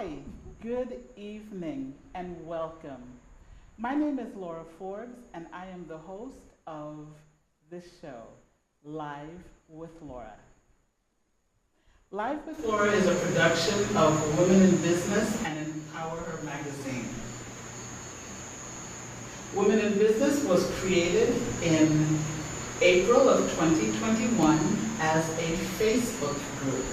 Hi, good evening, and welcome. My name is Laura Forbes, and I am the host of this show, Live with Laura. Live with Laura is a production of Women in Business and Empower Her magazine. Women in Business was created in April of 2021 as a Facebook group.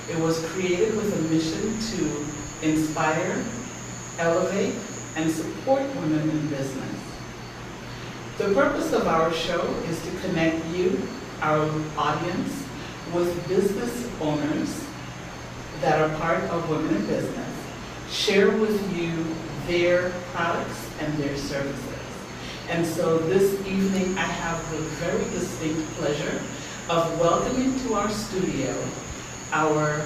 It was created with a mission to inspire, elevate, and support women in business. The purpose of our show is to connect you, our audience, with business owners that are part of Women in Business, share with you their products and their services. And so this evening I have the very distinct pleasure of welcoming to our studio our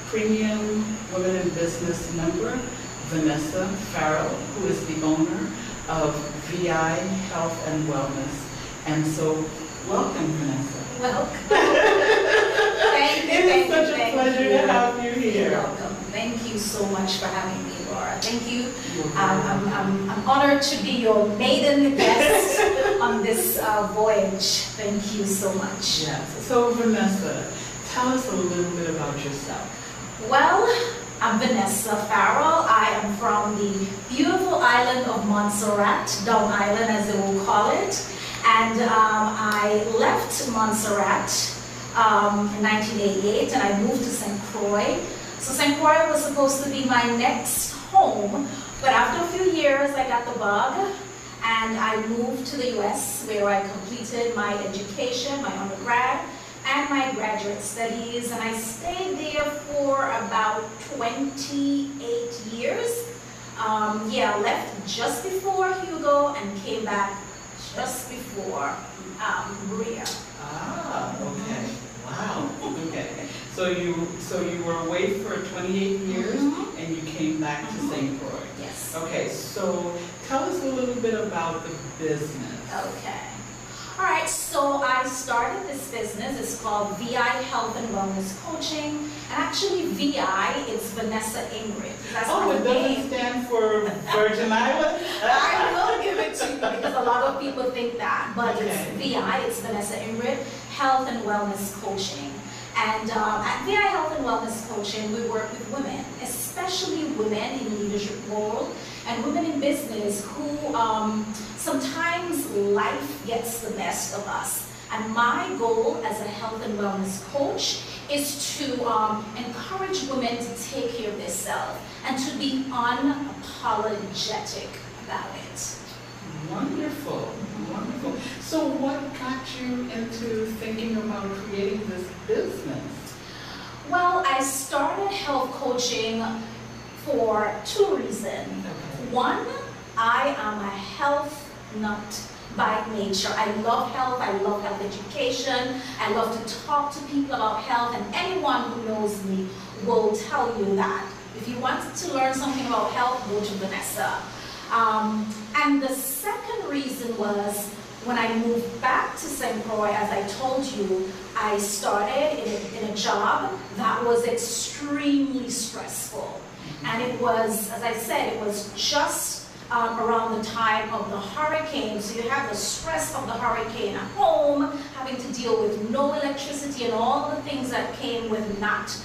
premium Women in Business member, Vanessa Farrell, who is the owner of VI Health and Wellness. And so, welcome, Vanessa. Welcome. Thank you. It is such a pleasure to have you here. You're welcome. Thank you so much for having me, Laura. Thank you. I'm honored to be your maiden guest on this voyage. Thank you so much. Yes. So, Vanessa, tell us a little bit about yourself. Well, I'm Vanessa Farrell. I am from the beautiful island of Montserrat, Down Island as they will call it. And I left Montserrat in 1988 and I moved to St. Croix. So St. Croix was supposed to be my next home, but after a few years I got the bug and I moved to the US where I completed my education, my undergrad, and my graduate studies, and I stayed there for about 28 years. Left just before Hugo and came back just before Maria. Ah, okay. Wow. Okay. So you were away for 28 years and you came back to St. Croix. Yes. Okay. So tell us a little bit about the business. Okay. All right, so I started this business. It's called VI Health and Wellness Coaching. And actually, VI is Vanessa Ingrid. That's my it name. doesn't stand for Virgin Islands? I will give it to you because a lot of people think that. But Okay. it's VI, it's Vanessa Ingrid, Health and Wellness Coaching. And at VI Health and Wellness Coaching, we work with women, especially women in leadership role and women in business who sometimes life gets the best of us. And my goal as a health and wellness coach is to encourage women to take care of themselves and to be unapologetic about it. Wonderful. Wonderful. So what got you into thinking about creating this business? Well, I started health coaching for two reasons. Okay. One, I am a health nut by nature. I love health education, I love to talk to people about health, and anyone who knows me will tell you that. If you wanted to learn something about health, go to Vanessa. And the second reason was when I moved back to St. Croix, as I told you, I started in a job that was extremely stressful. And it was, as I said, it was just around the time of the hurricane. So you have the stress of the hurricane at home, having to deal with no electricity and all the things that came with not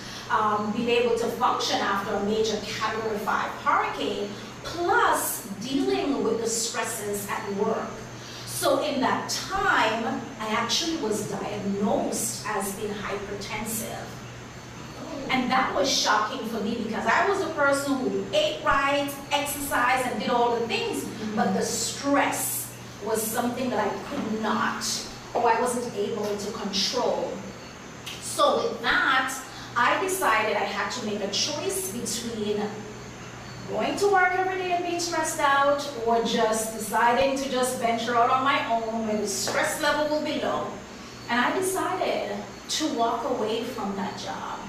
being able to function after a major Category 5 hurricane, plus dealing with the stresses at work. So in that time, I actually was diagnosed as being hypertensive. And that was shocking for me because I was a person who ate right, exercised, and did all the things, but the stress was something that I could not, or I wasn't able to control. So with that, I decided I had to make a choice between going to work every day and being stressed out, or just deciding to just venture out on my own where the stress level will be low. And I decided to walk away from that job.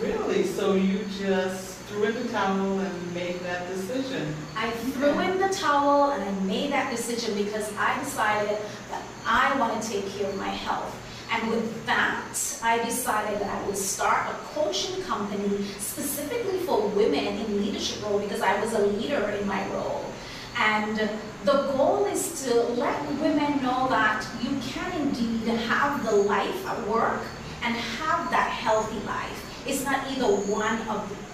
Really? So you just threw in the towel and made that decision? I threw in the towel and I made that decision because I decided that I want to take care of my health. And with that, I decided that I would start a coaching company specifically for women in leadership role, because I was a leader in my role. And the goal is to let women know that you can indeed have the life at work and have that healthy life. It's not either one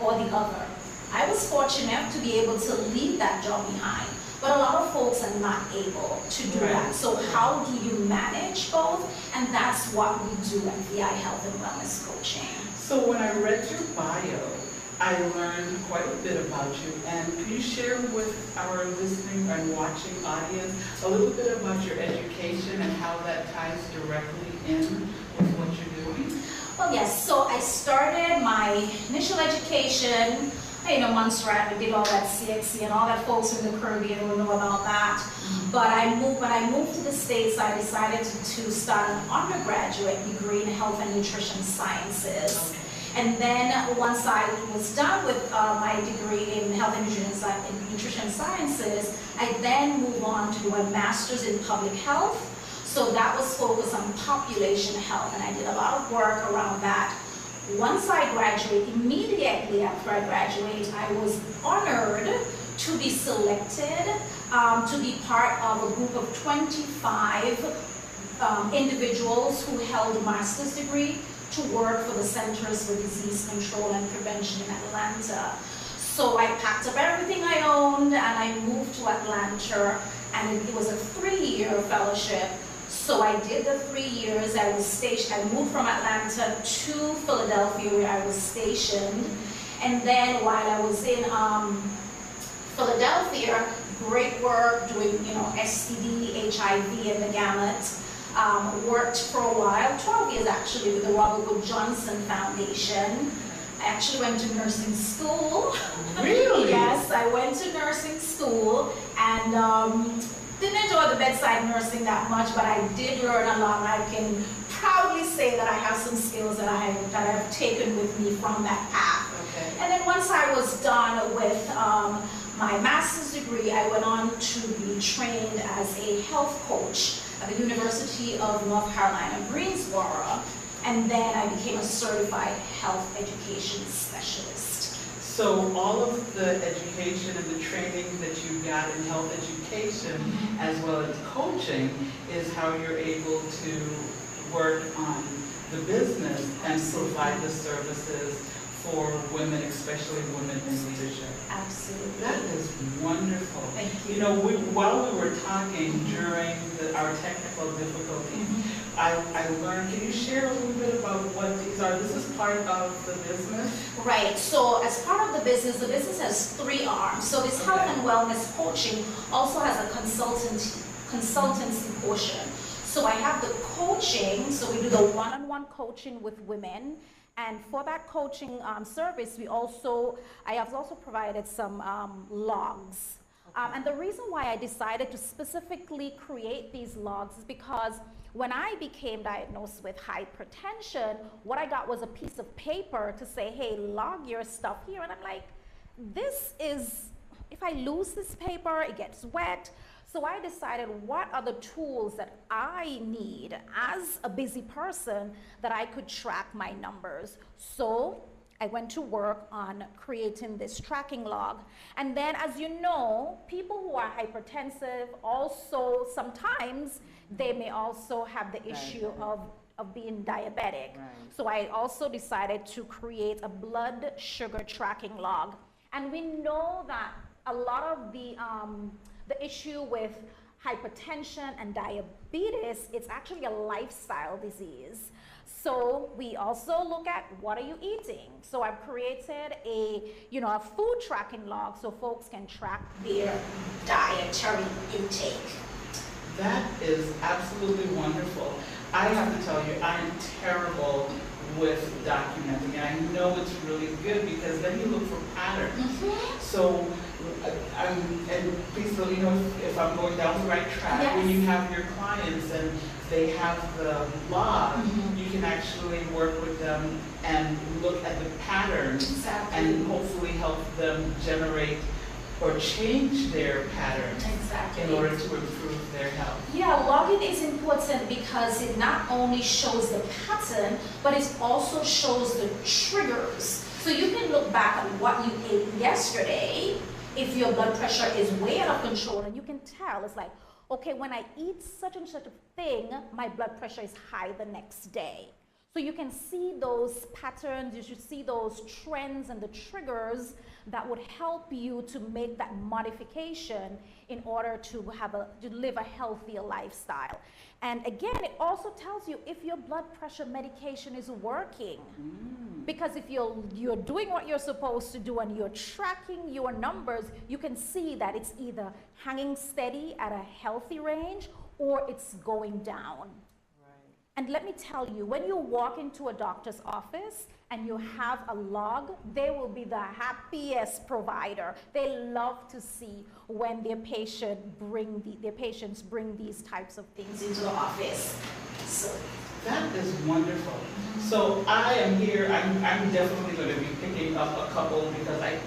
or the other. I was fortunate to be able to leave that job behind, but a lot of folks are not able to do that. So how do you manage both? And that's what we do at VI Health and Wellness Coaching. So when I read your bio, I learned quite a bit about you. And can you share with our listening and watching audience a little bit about your education and how that ties directly in with what you're doing? Well, yes. So I started my initial education, Montserrat. We did all that CXC, and all that folks in the Caribbean will know about that. But when I moved to the States, I decided to start an undergraduate degree in health and nutrition sciences. And then once I was done with my degree in health and nutrition sciences, I then moved on to do a master's in public health. So that was focused on population health, and I did a lot of work around that. Once I graduated, immediately after I graduated, I was honored to be selected to be part of a group of 25 individuals who held a master's degree to work for the Centers for Disease Control and Prevention in Atlanta. So I packed up everything I owned and I moved to Atlanta, and it was a 3-year fellowship. So I did the 3 years. I moved from Atlanta to Philadelphia, where I was stationed. And then while I was in Philadelphia, great work doing, STD, HIV, and the gamut. Worked for a while, 12 years actually, with the Robert Wood Johnson Foundation. I actually went to nursing school. Really? Yes, I went to nursing school, and didn't enjoy the bedside nursing that much, but I did learn a lot. I can proudly say that I have some skills that I've taken with me from that path. Okay. And then once I was done with my master's degree, I went on to be trained as a health coach at the University of North Carolina, Greensboro, and then I became a certified health education specialist. So all of the education and the training that you got in health education, as well as coaching, is how you're able to work on the business and provide the services for women, especially women in leadership. Absolutely. That is wonderful. Thank you. While we were talking during our technical difficulties, I learned, can you share a little bit about what these are? This is part of the business? Right, so as part of the business has 3 arms. So this health and wellness coaching also has a consultancy portion. So I have the coaching, so we do the one-on-one coaching with women. And for that coaching service, I have also provided some logs. And the reason why I decided to specifically create these logs is because when I became diagnosed with hypertension, what I got was a piece of paper to say, hey, log your stuff here. And I'm like, if I lose this paper, it gets wet. So I decided, what are the tools that I need as a busy person that I could track my numbers? So I went to work on creating this tracking log. And then, as you know, people who are hypertensive also sometimes they may also have the issue of being diabetic. Right. So I also decided to create a blood sugar tracking log. And we know that a lot of the issue with hypertension and diabetes, it's actually a lifestyle disease. So we also look at, what are you eating? So I've created a food tracking log so folks can track their dietary intake. That is absolutely wonderful. I have to tell you, I am terrible with documenting, and I know it's really good because then you look for patterns. Mm-hmm. So, and please let me know if I'm going down the right track. Yes. When you have your clients and they have the log, mm-hmm. you can actually work with them and look at the patterns. Exactly. And hopefully help them generate or change their patterns Exactly. in order to improve their health. Yeah, logging is important because it not only shows the pattern, but it also shows the triggers. So you can look back at what you ate yesterday if your blood pressure is way out of control, and you can tell. It's like, okay, when I eat such and such a thing, my blood pressure is high the next day. So you can see those patterns, you should see those trends and the triggers that would help you to make that modification in order to live a healthier lifestyle. And again, it also tells you if your blood pressure medication is working. Because if you're doing what you're supposed to do and you're tracking your numbers, you can see that it's either hanging steady at a healthy range or it's going down. And let me tell you, when you walk into a doctor's office and you have a log, they will be the happiest provider. They love to see when their patients bring these types of things into the office. So that is wonderful. So I am here, I'm definitely going to be picking up a couple because I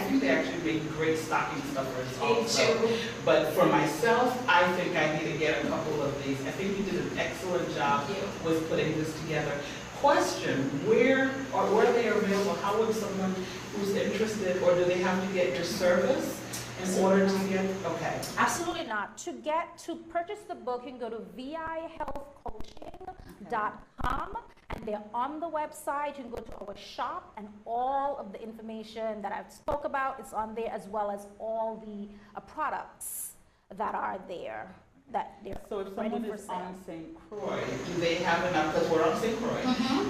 think they actually make great stocking stuffers also. But for myself, I think I need to get a couple of these. I think you did an excellent job with putting this together. Question, where are they available? How would someone who's interested, or do they have to get your service in order to get, okay. Absolutely not. To purchase the book, you can go to vihealthcoaching.com, and they're on the website. You can go to our shop, and all of the information that I've spoke about is on there, as well as all the products that are there. So if someone is on St. Croix, do they have enough, because we're on St. Croix,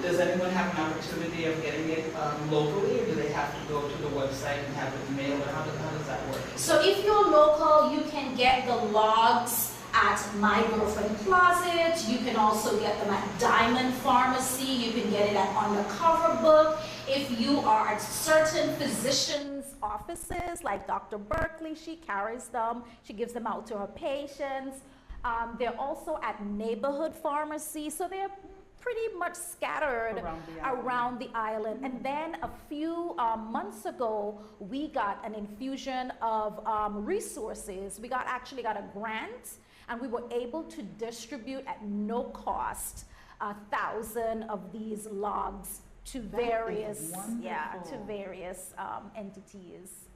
does anyone have an opportunity of getting it locally, or do they have to go to the website and have it mailed, or how does that work? So if you're local, you can get the logs at My Girlfriend Closet. You can also get them at Diamond Pharmacy. You can get it at Undercover Book. If you are at certain physicians' offices, like Dr. Berkeley, she carries them. She gives them out to her patients. They're also at Neighborhood Pharmacy. So they're pretty much scattered around the island. And then a few months ago, we got an infusion of resources. We actually got a grant, and we were able to distribute at no cost 1,000 of these logs to various entities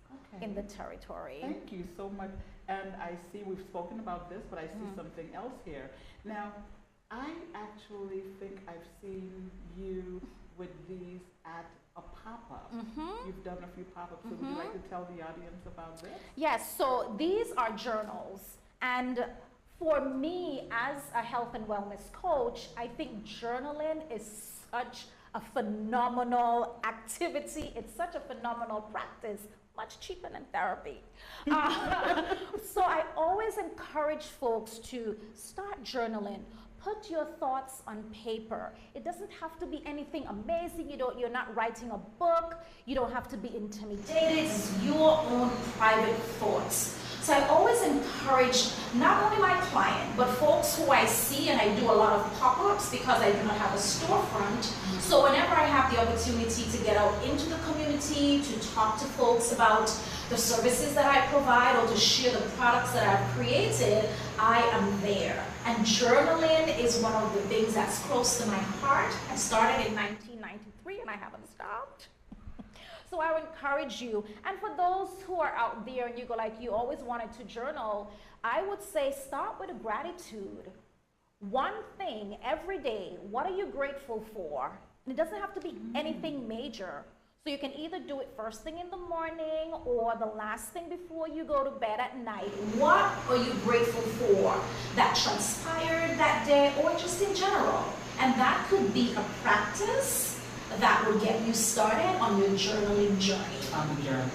in the territory. Thank you so much. And I see we've spoken about this, but I see something else here. Now, I actually think I've seen you with these at a pop-up. You've done a few pop-ups. So would you like to tell the audience about this? Yes, so these are journals. And for me, as a health and wellness coach, I think journaling is such a phenomenal activity. It's such a phenomenal practice, much cheaper than therapy. So I always encourage folks to start journaling. Put your thoughts on paper. It doesn't have to be anything amazing. You're not writing a book. You don't have to be intimidated. It's your own private thoughts. So I always encourage not only my client, but folks who I see, and I do a lot of pop-ups because I do not have a storefront. So whenever I have the opportunity to get out into the community, to talk to folks about the services that I provide, or to share the products that I've created, I am there. And journaling is one of the things that's close to my heart. I started in 1993 and I haven't stopped. So I would encourage you. And for those who are out there and you go like, you always wanted to journal, I would say start with a gratitude. One thing every day, what are you grateful for? And it doesn't have to be anything major. So you can either do it first thing in the morning or the last thing before you go to bed at night. What are you grateful for that transpired that day, or just in general? And that could be a practice that will get you started on your journaling journey. On the journey.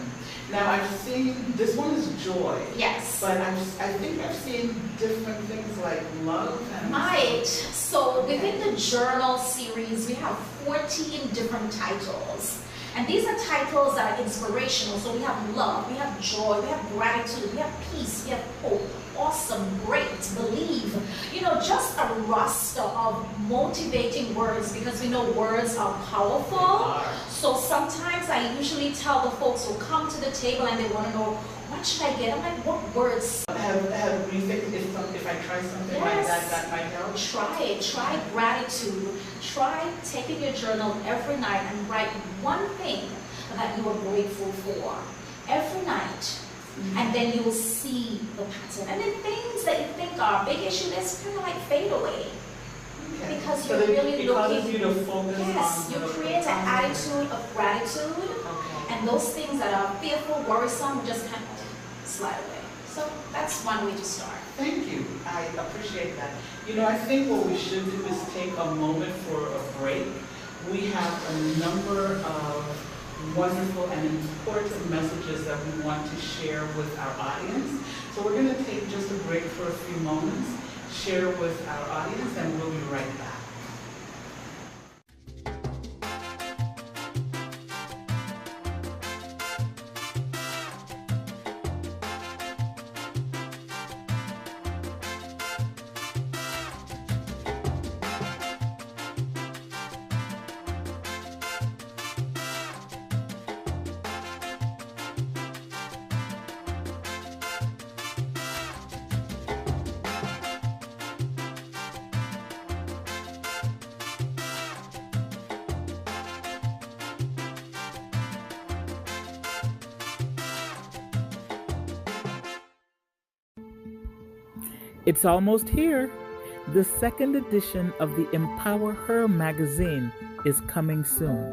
Now I've seen, this one is joy. Yes. But I think I've seen different things like love and... Right. So within the journal series, we have 14 different titles. And these are titles that are inspirational. So we have love, we have joy, we have gratitude, we have peace, we have hope, awesome, great, believe. You know, just a roster of motivating words, because we know words are powerful. So sometimes I usually tell the folks who come to the table and they want to know, what should I get? I'm like, what words? Have you think if I try something like that might help? Try it. Try gratitude. Try taking your journal every night and write one thing that you are grateful for every night. And then you'll see the pattern. And then things that you think are a big issue, just kind of like fade away. Okay. Because so you're really looking. You to focus yes, on you create an attitude of gratitude. Okay. And those things that are fearful, worrisome, just kind of slide away. So that's one way to start. Thank you. I appreciate that. You know, I think what we should do is take a moment for a break. We have a number of wonderful and important messages that we want to share with our audience. So we're going to take just a break for a few moments, share with our audience, and we'll be right back. It's almost here. The second edition of the Empower Her magazine is coming soon.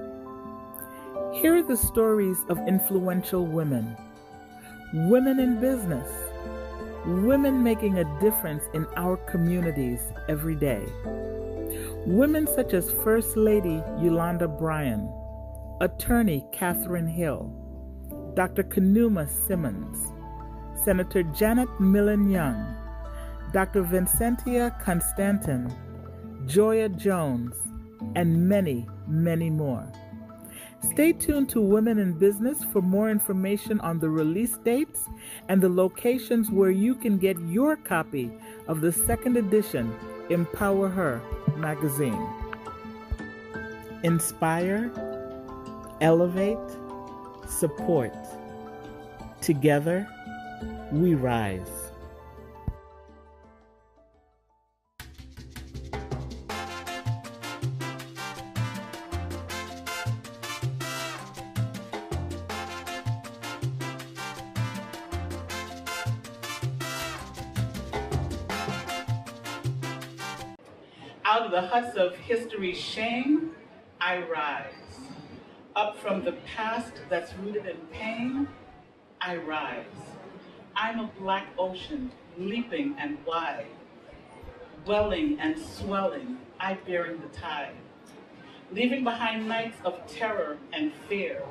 Here are the stories of influential women, women in business, women making a difference in our communities every day. Women such as First Lady Yolanda Bryan, Attorney Catherine Hill, Dr. Kanuma Simmons, Senator Janet Millen Young, Dr. Vincentia Constantin, Joya Jones, and many, many more. Stay tuned to Women in Business for more information on the release dates and the locations where you can get your copy of the second edition Empower Her magazine. Inspire, elevate, support. Together, we rise. Out of the huts of history's shame, I rise. Up from the past that's rooted in pain, I rise. I'm a black ocean, leaping and wide. Welling and swelling, I bearing the tide. Leaving behind nights of terror and fear,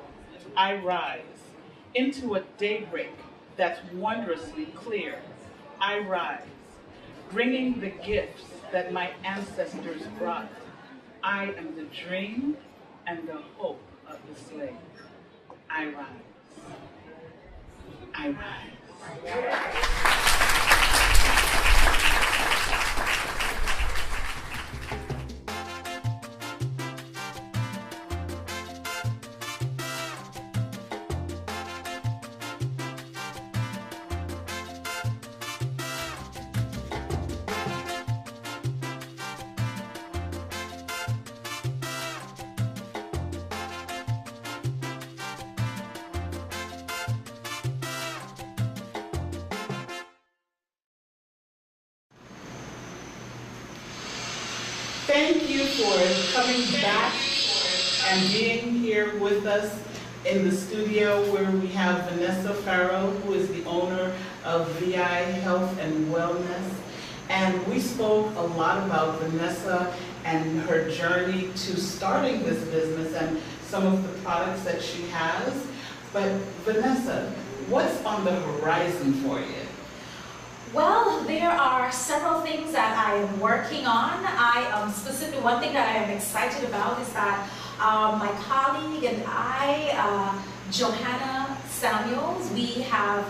I rise. Into a daybreak that's wondrously clear, I rise. Bringing the gifts that my ancestors brought. I am the dream and the hope of the slave. I rise. I rise. Thank you for coming back and being here with us in the studio where we have Vanessa Farrow, who is the owner of VI Health and Wellness. And we spoke a lot about Vanessa and her journey to starting this business and some of the products that she has. But Vanessa, what's on the horizon for you? Well, there are several things that I am working on. Specifically, one thing that I am excited about is that my colleague and I, Johanna Samuels, we have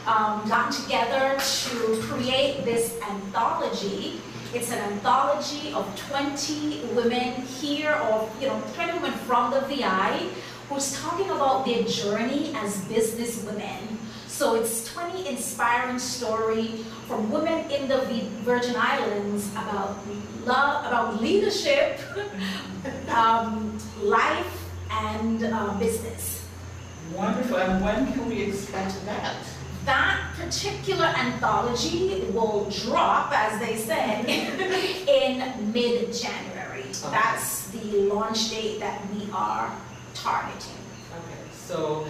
gotten together to create this anthology. It's an anthology of 20 women here, or 20 women from the VI, who's talking about their journey as business women. So it's 20 inspiring stories from women in the Virgin Islands about love, about leadership, life, and business. Wonderful. And when can we expect that? That particular anthology will drop, as they said, in mid-January. Okay. That's the launch date that we are targeting. Okay, so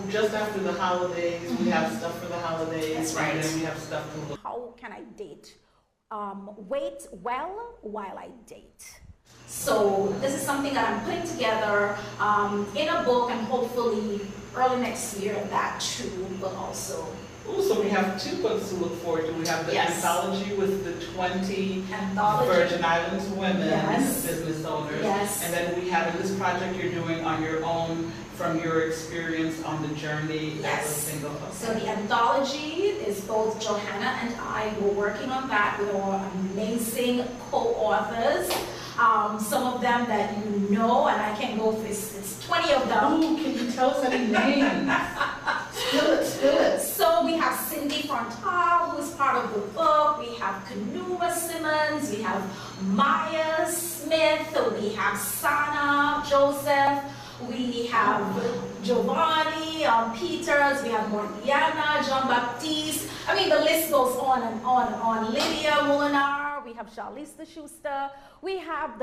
just after the holidays, we have stuff for the holidays. That's right. And then we have stuff to look. How can I date? Wait well while I date. So this is something that I'm putting together in a book, and hopefully early next year that too will also. Oh, so we have 2 books to look forward to. We have the Yes. anthology with the 20 Anthology. Virgin Islands women Yes. business owners. Yes. And then we have in this project you're doing on your own from your experience on the journey as a Yes. single. So the anthology is both Johanna and I were working on that with our amazing co-authors. Some of them that you know, and I can't go through, it's 20 of them. Oh, can you tell us any names? Spill it, spill it. So we have Cindy Frontal, who is part of the book. We have Kanuma Simmons. We have Maya Smith. We have Sana Joseph. We have Giovanni Peters. We have Morgiana, John Baptiste. I mean, the list goes on and on and on. Lydia Molinar. We have Charlize the Schuster. We have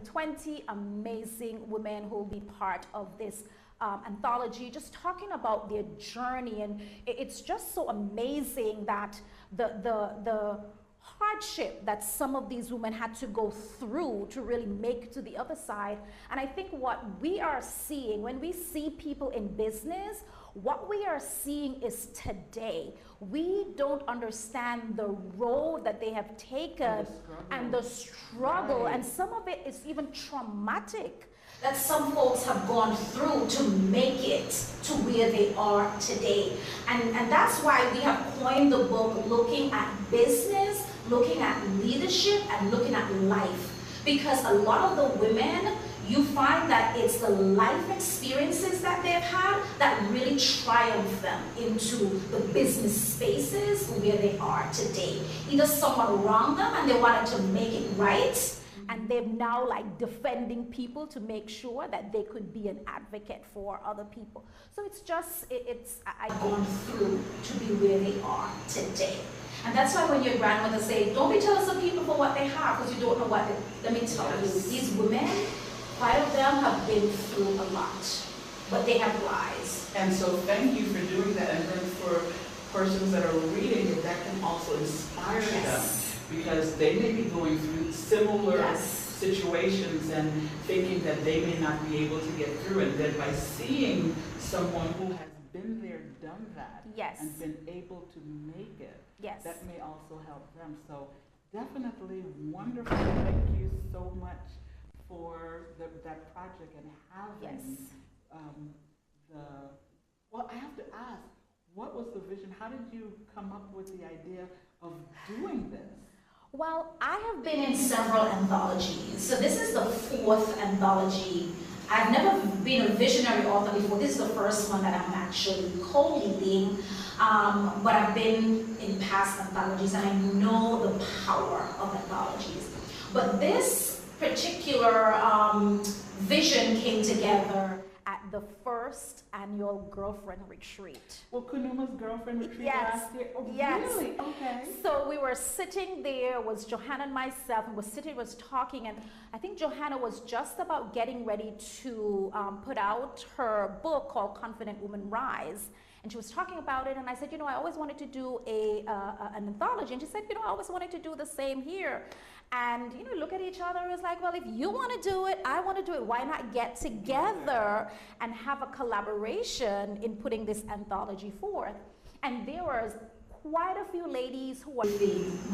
20 amazing women who will be part of this anthology, just talking about their journey. And it's just so amazing that the hardship that some of these women had to go through to really make it to the other side. And I think what we are seeing when we see people in business, what we are seeing is today. We don't understand the road that they have taken and the struggle, Right. and some of it is even traumatic that some folks have gone through to make it to where they are today. And that's why we have coined the book Looking at Business, Looking at Leadership, and Looking at Life. Because a lot of the women, you find that it's the life experiences that they've had that really triumph them into the business spaces where they are today. Either someone wronged them and they wanted to make it right, and they're now like defending people to make sure that they could be an advocate for other people. So it's just, I've gone through to be where they are today. And that's why when your grandmother say, don't be jealous of people for what they have, because you don't know what let me tell you, these women, 5 of them have been through a lot, but they have lies. And so thank you for doing that. And then for persons that are reading it, that can also inspire them, because they may be going through similar situations and thinking that they may not be able to get through it. Then by seeing someone who has been there, done that, and been able to make it, that may also help them. So definitely wonderful. Thank you so much for that project and having well, I have to ask, what was the vision? How did you come up with the idea of doing this? Well, I have been in several anthologies. So this is the 4th anthology. I've never been a visionary author before. This is the first one that I'm actually co-leading. But I've been in past anthologies, and I know the power of anthologies. But this particular vision came together at the first annual girlfriend retreat. Well, Kanuma's girlfriend retreat Yes. last year? Oh, Yes. really? Okay. So we were sitting there, was Johanna and myself, and was talking, and I think Johanna was just about getting ready to put out her book called Confident Woman Rise. And she was talking about it, and I said, you know, I always wanted to do an anthology. And she said, you know, I always wanted to do the same here. And, you know, look at each other. It's like, well, if you want to do it, I want to do it. Why not get together and have a collaboration in putting this anthology forth? And there was quite a few ladies who were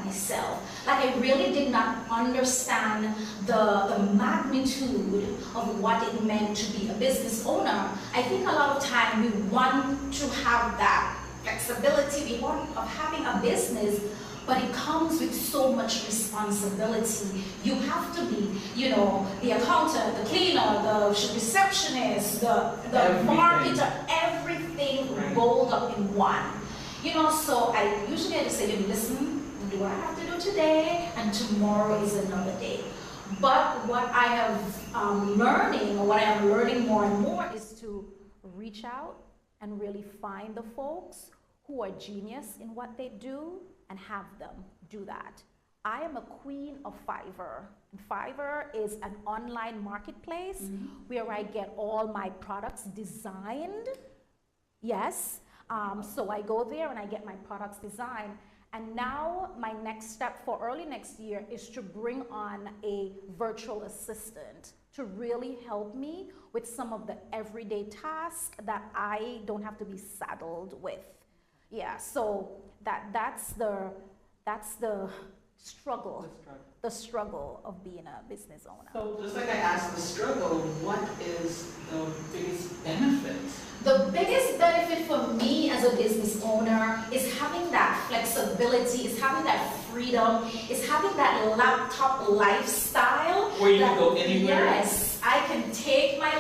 myself. Like, I really did not understand the magnitude of what it meant to be a business owner. I think a lot of time we want to have that flexibility, we want of having a business, but it comes with so much responsibility. You have to be, you know, the accountant, the cleaner, the receptionist, the marketer, everything rolled up in one. You know, so I usually have to say, listen, do what I have to do today, and tomorrow is another day. But what I have learning, or what I am learning more and more, is to reach out and really find the folks who are genius in what they do and have them do that. I am a queen of Fiverr. Fiverr is an online marketplace where I get all my products designed. Yes, so I go there and I get my products designed. And now my next step for early next year is to bring on a virtual assistant to really help me with some of the everyday tasks that I don't have to be saddled with. Yeah, so that's the struggle. The struggle of being a business owner. So just like I asked the struggle, what is the biggest benefit? The biggest benefit for me as a business owner is having that flexibility, is having that freedom, is having that laptop lifestyle. Where you can go anywhere? Yes, I can take my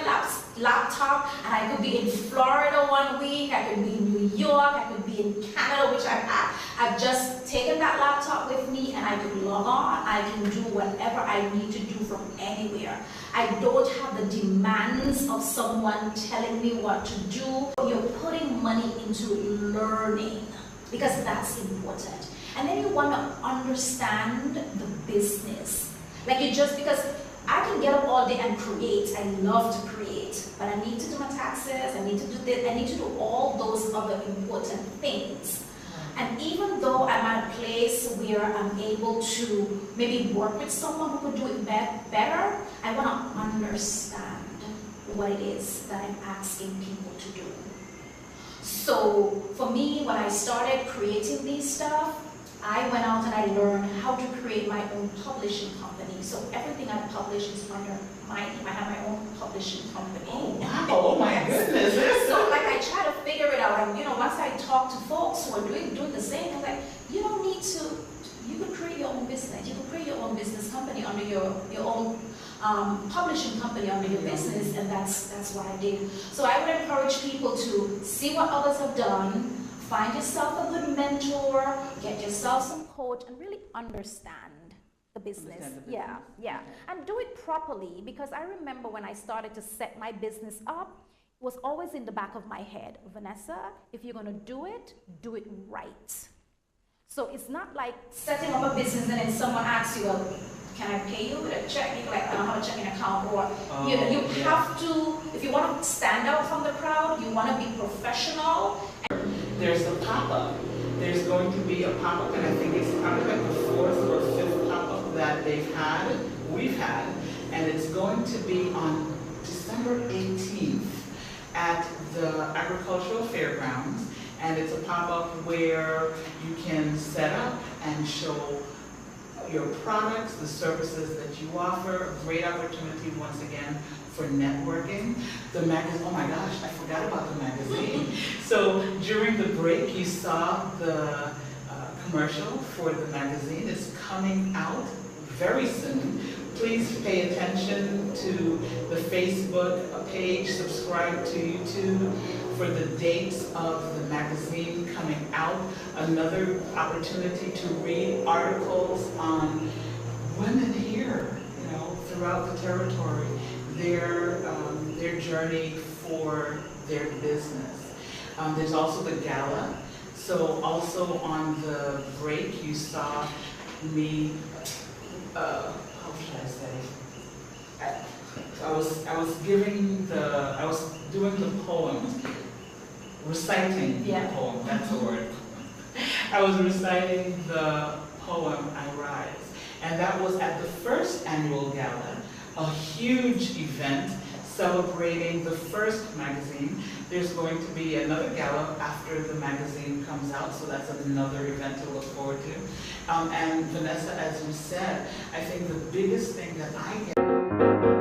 laptop and I could be in Florida one week, I could be in New York, I could be in Canada, which I've just taken that laptop with me and I can log on, I can do whatever I need to do from anywhere. I don't have the demands of someone telling me what to do. You're putting money into learning because that's important. And then you want to understand the business. Like you just, because I can get up all day and create. I love to create, but I need to do my taxes, I need to do this, I need to do all those other important things. And even though I'm at a place where I'm able to maybe work with someone who could do it better, I want to understand what it is that I'm asking people to do. So for me, when I started creating these stuff, I went out and I learned how to create my own publishing company. So everything I publish is under my name. I have my own publishing company. Oh, wow. Oh my goodness. So like I try to figure it out. And you know, once I talk to folks who are doing the same, I'm like, you don't need to, you could create your own business. You could create your own business company under your own publishing company under your business, and that's what I did. So I would encourage people to see what others have done, find yourself a good mentor, get yourself some coach, and really understand the business. Yeah. And do it properly, because I remember when I started to set my business up, it was always in the back of my head, Vanessa, if you're gonna do it right. So it's not like setting up a business and then someone asks you, well, can I pay you with a check? You're like, I don't have a checking account. Or you have to, if you want to stand out from the crowd, you want to be professional. There's a pop-up. There's going to be a pop-up, and I think it's probably like the 4th or 5th pop-up that we've had, and it's going to be on December 18th at the Agricultural Fairgrounds, and it's a pop-up where you can set up and show your products, the services that you offer. Great opportunity once again for networking. The magazine, oh my gosh, I forgot about the magazine. So during the break you saw the commercial for the magazine. It's coming out very soon. Please pay attention to the Facebook page, subscribe to YouTube for the dates of the magazine coming out. Another opportunity to read articles on women here, you know, throughout the territory, their journey for their business. There's also the gala. So also on the break you saw me, how should I say? I was doing the poem, reciting the poem, that's the word. I was reciting the poem, I Rise. And that was at the first annual gala, a huge event celebrating the first magazine. There's going to be another gala after the magazine comes out, so that's another event to look forward to. And Vanessa, as you said, I think the biggest thing that I get